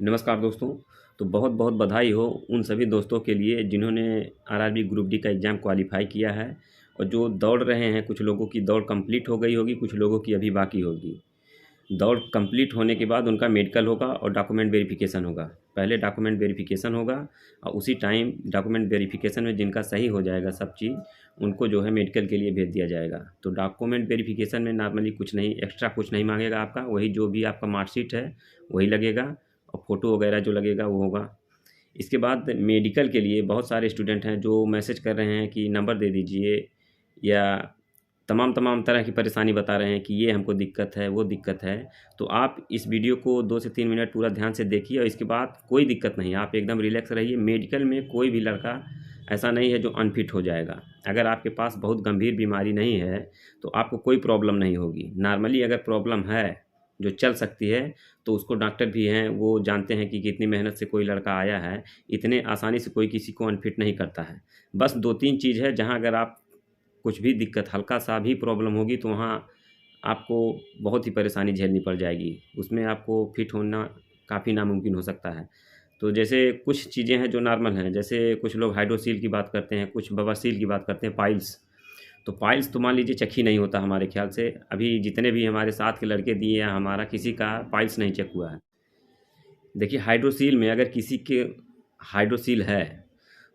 नमस्कार दोस्तों। तो बहुत बहुत बधाई हो उन सभी दोस्तों के लिए जिन्होंने आरआरबी ग्रुप डी का एग्ज़ाम क्वालिफाई किया है और जो दौड़ रहे हैं। कुछ लोगों की दौड़ कंप्लीट हो गई होगी, कुछ लोगों की अभी बाकी होगी। दौड़ कंप्लीट होने के बाद उनका मेडिकल होगा और डॉक्यूमेंट वेरिफिकेशन होगा। पहले डॉक्यूमेंट वेरिफिकेशन होगा और उसी टाइम डॉक्यूमेंट वेरिफिकेशन में जिनका सही हो जाएगा सब चीज़, उनको जो है मेडिकल के लिए भेज दिया जाएगा। तो डॉक्यूमेंट वेरिफिकेशन में नॉर्मली कुछ नहीं, एक्स्ट्रा कुछ नहीं मांगेगा आपका, वही जो भी आपका मार्कशीट है वही लगेगा और फ़ोटो वगैरह जो लगेगा वो होगा। इसके बाद मेडिकल के लिए बहुत सारे स्टूडेंट हैं जो मैसेज कर रहे हैं कि नंबर दे दीजिए, या तमाम तमाम तरह की परेशानी बता रहे हैं कि ये हमको दिक्कत है, वो दिक्कत है। तो आप इस वीडियो को 2 से 3 मिनट पूरा ध्यान से देखिए और इसके बाद कोई दिक्कत नहीं है, आप एकदम रिलैक्स रहिए। मेडिकल में कोई भी लड़का ऐसा नहीं है जो अनफिट हो जाएगा। अगर आपके पास बहुत गंभीर बीमारी नहीं है, तो आपको कोई प्रॉब्लम नहीं होगी। नॉर्मली अगर प्रॉब्लम है, जो चल सकती है, तो उसको डॉक्टर भी हैं, वो जानते हैं कि कितनी मेहनत से कोई लड़का आया है। इतने आसानी से कोई किसी को अनफिट नहीं करता है। बस 2-3 चीज़ है जहाँ अगर आप कुछ भी दिक्कत, हल्का-सा भी प्रॉब्लम होगी तो वहाँ आपको बहुत ही परेशानी झेलनी पड़ जाएगी। उसमें आपको फिट होना काफ़ी नामुमकिन हो सकता है। तो जैसे कुछ चीज़ें हैं जो नॉर्मल हैं, जैसे कुछ लोग हाइड्रोसील की बात करते हैं, कुछ बवासीर की बात करते हैं, पाइल्स। तो पाइल्स तो मान लीजिए चेक ही नहीं होता हमारे ख़्याल से। अभी जितने भी हमारे साथ के लड़के दिए हैं, हमारा किसी का पाइल्स नहीं चेक हुआ है। देखिए हाइड्रोसील में अगर किसी के हाइड्रोसील है,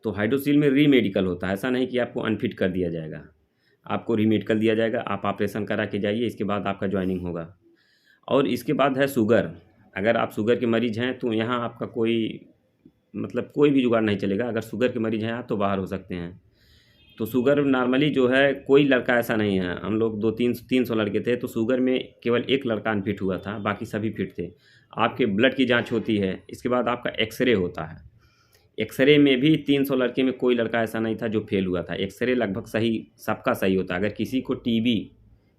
तो हाइड्रोसील में रीमेडिकल होता है। ऐसा नहीं कि आपको अनफिट कर दिया जाएगा। आपको रीमेडिकल दिया जाएगा, आप ऑपरेशन करा के जाइए, इसके बाद आपका जॉइनिंग होगा। और इसके बाद है शुगर। अगर आप शुगर के मरीज़ हैं तो यहाँ आपका कोई मतलब कोई भी जुगाड़ नहीं चलेगा। अगर शुगर के मरीज़ हैं आप तो बाहर हो सकते हैं। तो शुगर नॉर्मली जो है कोई लड़का ऐसा नहीं है, हम लोग 2-300 लड़के थे, तो शुगर में केवल एक लड़का अनफिट हुआ था, बाकी सभी फिट थे। आपके ब्लड की जाँच होती है, इसके बाद आपका एक्स-रे होता है। एक्स-रे में भी 300 लड़के में कोई लड़का ऐसा नहीं था जो फेल हुआ था। एक्स-रे लगभग सही, सबका सही होता है। अगर किसी को टीबी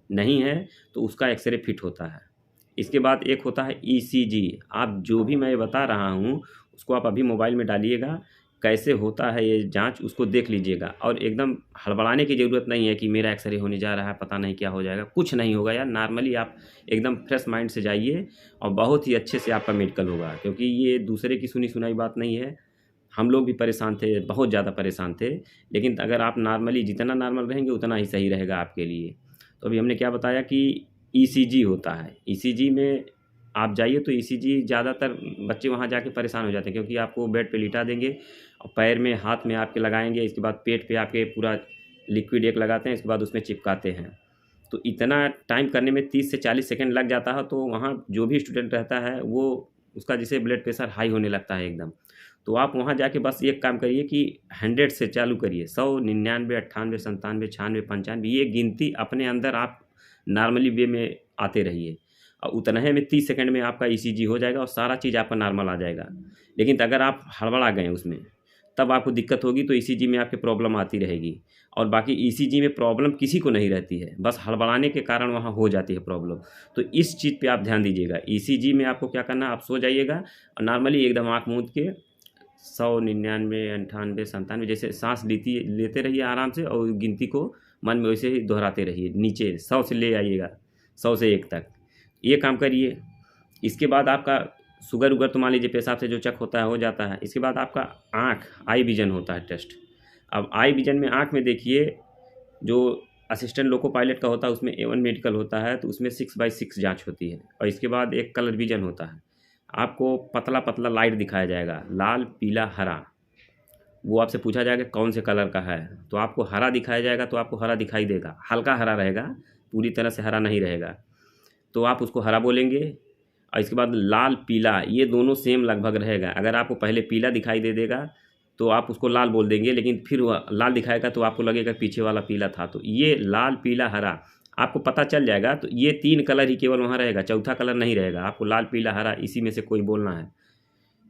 नहीं है तो उसका एक्स-रे फिट होता है। इसके बाद एक होता है ईसीजी। आप जो भी मैं बता रहा हूँ उसको आप अभी मोबाइल में डालिएगा, कैसे होता है ये जाँच उसको देख लीजिएगा। और एकदम हड़बड़ाने की ज़रूरत नहीं है कि मेरा एक्स-रे होने जा रहा है, पता नहीं क्या हो जाएगा। कुछ नहीं होगा यार, नॉर्मली आप एकदम फ्रेश माइंड से जाइए और बहुत ही अच्छे से आपका मेडिकल होगा। क्योंकि ये दूसरे की सुनी-सुनाई बात नहीं है। हम लोग भी परेशान थे, बहुत ज़्यादा परेशान थे। लेकिन अगर आप नॉर्मली जितना नॉर्मल रहेंगे उतना ही सही रहेगा आपके लिए। तो अभी हमने क्या बताया कि ईसीजी होता है। ईसीजी में आप जाइए तो ईसीजी ज़्यादातर बच्चे वहाँ जाके परेशान हो जाते हैं, क्योंकि आपको बेड पे लिटा देंगे और पैर में, हाथ में आपके लगाएँगे, इसके बाद पेट पे आपके पूरा लिक्विड एक लगाते हैं, इसके बाद उसमें चिपकाते हैं। तो इतना टाइम करने में 30 से 40 सेकंड लग जाता है, तो वहाँ जो भी स्टूडेंट रहता है वो उसका जैसे ब्लड प्रेशर हाई होने लगता है एकदम। तो आप वहाँ जाके बस एक काम करिए कि 100 से चालू करिए, 100, 99, 98, 97, 96, 95, ये गिनती अपने अंदर आप नॉर्मली वे में आते रहिए और उतने में 30 सेकंड में आपका ईसीजी हो जाएगा और सारा चीज़ आपका नॉर्मल आ जाएगा। लेकिन अगर आप हड़बड़ा गए उसमें, तब आपको दिक्कत होगी। तो ईसीजी में आपकी प्रॉब्लम आती रहेगी। और बाकी ईसीजी में प्रॉब्लम किसी को नहीं रहती है, बस हड़बड़ाने के कारण वहाँ हो जाती है प्रॉब्लम। तो इस चीज़ पे आप ध्यान दीजिएगा। ईसीजी में आपको क्या करना है, आप सो जाइएगा और नॉर्मली एकदम आँख मूंद के 100, 99, 98, 97 जैसे साँस लेते रहिए आराम से और गिनती को मन में वैसे ही दोहराते रहिए। नीचे 100 से ले आइएगा, 100 से 1 तक। ये काम करिए। इसके बाद आपका शुगर-वुगर तो मान लीजिए पेशाब से जो चेक होता है हो जाता है। इसके बाद आपका आँख, आई विज़न होता है टेस्ट। अब आई विज़न में आँख में देखिए, जो असिस्टेंट लोको पायलट का होता है उसमें A1 मेडिकल होता है, तो उसमें 6/6 जाँच होती है और इसके बाद एक कलर विज़न होता है। आपको पतला-पतला लाइट दिखाया जाएगा, लाल, पीला, हरा। वो आपसे पूछा जाएगा कौन से कलर का है, तो आपको हरा दिखाया जाएगा तो आपको हरा दिखाई देगा। हल्का हरा रहेगा, पूरी तरह से हरा नहीं रहेगा। तो आप उसको हरा बोलेंगे और इसके बाद लाल, पीला, ये दोनों सेम लगभग रहेगा। अगर आपको पहले पीला दिखाई दे देगा तो आप उसको लाल बोल देंगे, लेकिन फिर वह लाल दिखाएगा तो आपको लगेगा पीछे वाला पीला था। तो ये लाल, पीला, हरा आपको पता चल जाएगा। तो ये 3 कलर ही केवल वहाँ रहेगा, चौथा कलर नहीं रहेगा। आपको लाल, पीला, हरा इसी में से कोई बोलना है।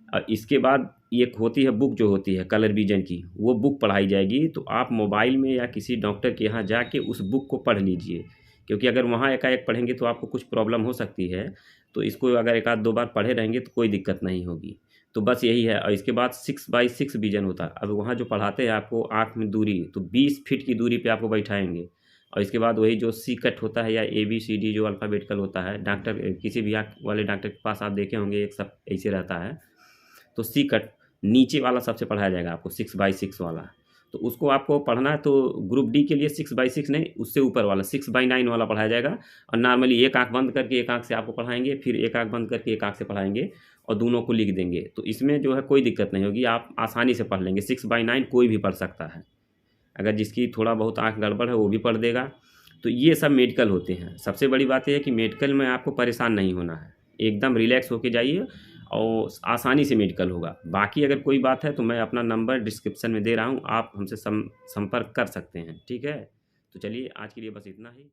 और इसके बाद एक होती है बुक, जो होती है कलर विजन की, वो बुक पढ़ाई जाएगी। तो आप मोबाइल में या किसी डॉक्टर के यहाँ जाके उस बुक को पढ़ लीजिए, क्योंकि अगर वहाँ एकाएक पढ़ेंगे तो आपको कुछ प्रॉब्लम हो सकती है। तो इसको अगर 1 आध 2 बार पढ़े रहेंगे तो कोई दिक्कत नहीं होगी। तो बस यही है। और इसके बाद 6/6 विज़न होता है। अब वहाँ जो पढ़ाते हैं आपको आँख में दूरी, तो 20 फीट की दूरी पे आपको बैठाएँगे और इसके बाद वही जो सी कट होता है या ABCD जो अल्फ़ाबेटिकल होता है, डॉक्टर किसी भी आँख वाले डॉक्टर के पास आप देखे होंगे एक सब ऐसे रहता है, तो सी कट नीचे वाला सबसे पढ़ाया जाएगा आपको 6/6 वाला। तो उसको आपको पढ़ना है तो ग्रुप डी के लिए 6/6 नहीं, उससे ऊपर वाला 6/9 वाला पढ़ाया जाएगा। और नॉर्मली एक आँख बंद करके एक आँख से आपको पढ़ाएँगे, फिर एक आँख बंद करके एक आँख से पढ़ाएँगे और दोनों को लिख देंगे। तो इसमें जो है कोई दिक्कत नहीं होगी, आप आसानी से पढ़ लेंगे। 6/9 कोई भी पढ़ सकता है। अगर जिसकी थोड़ा बहुत आँख गड़बड़ है वो भी पढ़ देगा। तो ये सब मेडिकल होते हैं। सबसे बड़ी बात ये है कि मेडिकल में आपको परेशान नहीं होना है, एकदम रिलैक्स होके जाइए और आसानी से मेडिकल होगा। बाकी अगर कोई बात है तो मैं अपना नंबर डिस्क्रिप्शन में दे रहा हूँ, आप हमसे संपर्क कर सकते हैं, ठीक है? तो चलिए आज के लिए बस इतना ही।